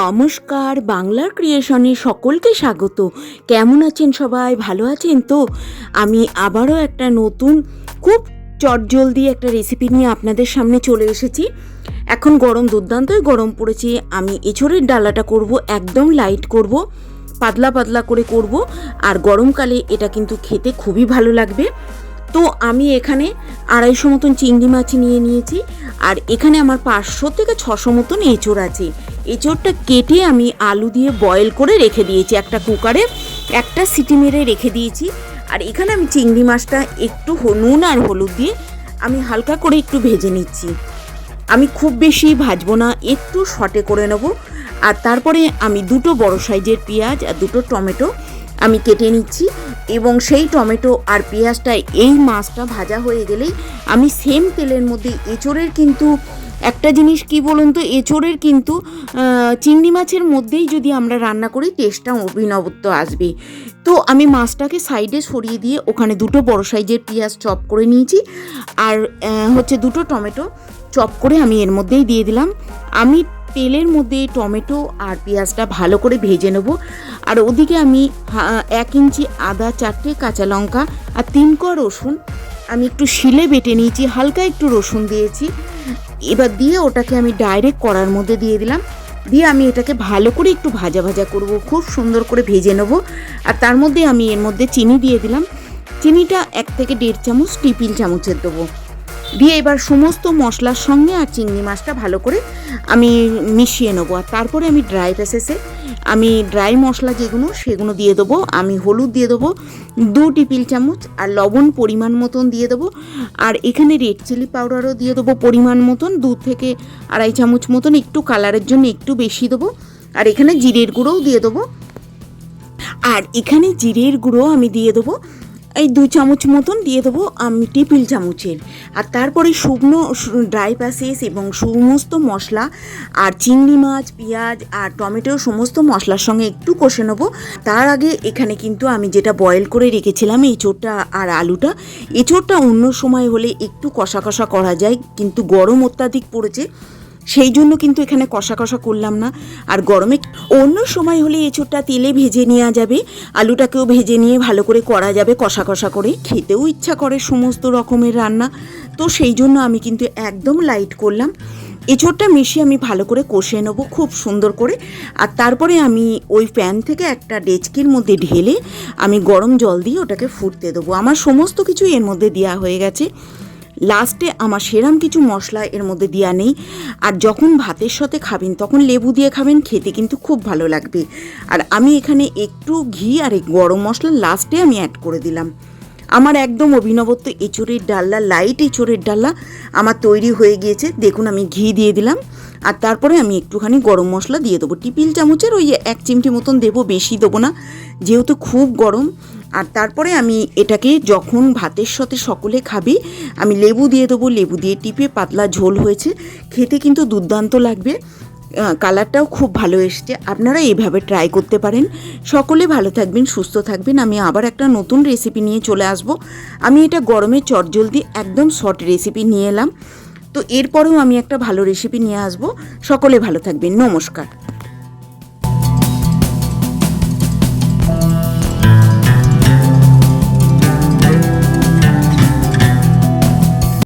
নমস্কার, বাংলার ক্রিয়েশনে সকলকে স্বাগত। কেমন আছেন সবাই? ভালো আছেন তো? আমি আবারও একটা নতুন খুব চটজলদি একটা রেসিপি নিয়ে আপনাদের সামনে চলে এসেছি। এখন গরম, দুর্দান্তই গরম পড়েছে। আমি এঁচোড়ের ডালাটা করব, একদম লাইট করব, পাতলা পাতলা করে করব। আর গরমকালে এটা কিন্তু খেতে খুবই ভালো লাগবে। তো আমি এখানে 250 মতন চিংড়ি মাছ নিয়ে নিয়েছি। আর এখানে আমার 500 থেকে 600 মতন এঁচোড় আছে। এঁচোড়টা কেটে আমি আলু দিয়ে বয়েল করে রেখে দিয়েছি, একটা কুকারে একটা সিটি মেরে রেখে দিয়েছি। আর এখানে আমি চিংড়ি মাছটা একটু নুন আর হলুদ দিয়ে আমি হালকা করে একটু ভেজে নিচ্ছি। আমি খুব বেশি ভাজবো না, একটু সটে করে নেব। আর তারপরে আমি 2 বড় সাইজের পেঁয়াজ আর 2 টমেটো আমি কেটে নিচ্ছি। এবং সেই টমেটো আর পেঁয়াজটা, এই মাছটা ভাজা হয়ে গেলেই আমি সেম তেলের মধ্যে এঁচোড়ের কিন্তু একটা জিনিস কি বলুন তো, এঁচোড়ের কিন্তু চিংড়ি মাছের মধ্যেই যদি আমরা রান্না করি টেস্টটা অভিনবত্ব আসবে। তো আমি মাছটাকে সাইডে সরিয়ে দিয়ে ওখানে 2 বড় সাইজের পেঁয়াজ চপ করে নিয়েছি। আর 2 টমেটো চপ করে আমি এর মধ্যেই দিয়ে দিলাম। আমি তেলের মধ্যে টমেটো আর পেঁয়াজটা ভালো করে ভেজে নেব। আর ওদিকে আমি 1 ইঞ্চি আদা, 4টে কাঁচা লঙ্কা আর 3 কোয়া রসুন আমি একটু শিলে বেটে নিয়েছি, হালকা একটু রসুন দিয়েছি। এবার দিয়ে ওটাকে আমি ডাইরেক্ট কড়ার মধ্যে দিয়ে দিলাম। দিয়ে আমি এটাকে ভালো করে একটু ভাজা ভাজা করব, খুব সুন্দর করে ভেজে নেব। আর তার মধ্যে আমি এর মধ্যে চিনি দিয়ে দিলাম। চিনিটা 1 থেকে 1.5 চামচ টিফিন চামচের দেবো। দিয়ে এবার সমস্ত মশলার সঙ্গে আর চিংড়ি মাছটা ভালো করে আমি মিশিয়ে নেবো। আর তারপরে আমি ড্রাই প্রসেসে আমি ড্রাই মশলা যেগুলো সেগুলো দিয়ে দেবো। আমি হলুদ দিয়ে দেবো 2 টেবিল চামচ, আর লবণ পরিমাণ মতন দিয়ে দেবো। আর এখানে রেড চিলি পাউডারও দিয়ে দেবো পরিমাণ মতন, 2 থেকে 2.5 চামচ মতন, একটু কালারের জন্য একটু বেশি দেবো। আর এখানে জিরের গুঁড়োও দিয়ে দেবো। আর এখানে জিরের গুঁড়ো আমি দিয়ে দেবো এই 2 চামচ মতন দিয়ে দেবো আমি টেবিল চামচের। আর তারপরে শুকনো ড্রাই প্রসেস এবং সমস্ত মশলা আর চিংড়ি মাছ, পেঁয়াজ আর টমেটো সমস্ত মশলার সঙ্গে একটু কষে নেবো। তার আগে এখানে কিন্তু আমি যেটা বয়েল করে রেখেছিলাম এঁচোড়টা আর আলুটা, এঁচোড়টা অন্য সময় হলে একটু কষা কষা করা যায়, কিন্তু গরম অত্যাধিক পড়েছে সেই জন্য কিন্তু এখানে কষা কষা করলাম না। আর গরমে অন্য সময় হলে এঁচোড়টা তেলে ভেজে নেওয়া যাবে, আলুটাকেও ভেজে নিয়ে ভালো করে করা যাবে কষা কষা করে, খেতেও ইচ্ছা করে সমস্ত রকমের রান্না। তো সেই জন্য আমি কিন্তু একদম লাইট করলাম। এঁচোড়টা মিশিয়ে আমি ভালো করে কষে নেবো খুব সুন্দর করে। আর তারপরে আমি ওই প্যান থেকে একটা ডেচকির মধ্যে ঢেলে আমি গরম জল দিয়ে ওটাকে ফুটতে দেবো। আমার সমস্ত কিছু এর মধ্যে দেওয়া হয়ে গেছে। লাস্টে আমার সেরাম কিছু মশলা এর মধ্যে দেওয়া নেই। আর যখন ভাতের সাথে খাবেন তখন লেবু দিয়ে খাবেন, খেতে কিন্তু খুব ভালো লাগবে। আর আমি এখানে একটু ঘি আর গরম মশলা লাস্টে আমি অ্যাড করে দিলাম। আমার একদম অভিনবত্ব এঁচোড়ের ডালনা, লাইট এঁচোড়ের ডালনা আমার তৈরি হয়ে গিয়েছে। দেখুন আমি ঘি দিয়ে দিলাম। আর তারপরে আমি একটুখানি গরম মশলা দিয়ে দেবো, টিফিন চামচের ওই 1 চিমটি মতন দেবো, বেশি দেবো না যেহেতু খুব গরম। আর তারপরে আমি এটাকে যখন ভাতের সাথে সকলে খাবে আমি লেবু দিয়ে দেবো, লেবু দিয়ে টিপে পাতলা ঝোল হয়েছে, খেতে কিন্তু দুর্দান্ত লাগবে। কালারটাও খুব ভালো এসছে। আপনারা এইভাবে ট্রাই করতে পারেন। সকলে ভালো থাকবেন, সুস্থ থাকবেন। আমি আবার একটা নতুন রেসিপি নিয়ে চলে আসব। আমি এটা গরমে চটজলদি একদম শর্ট রেসিপি নিয়ে এলাম। তো এরপরেও আমি একটা ভালো রেসিপি নিয়ে আসব। সকলে ভালো থাকবেন। নমস্কার।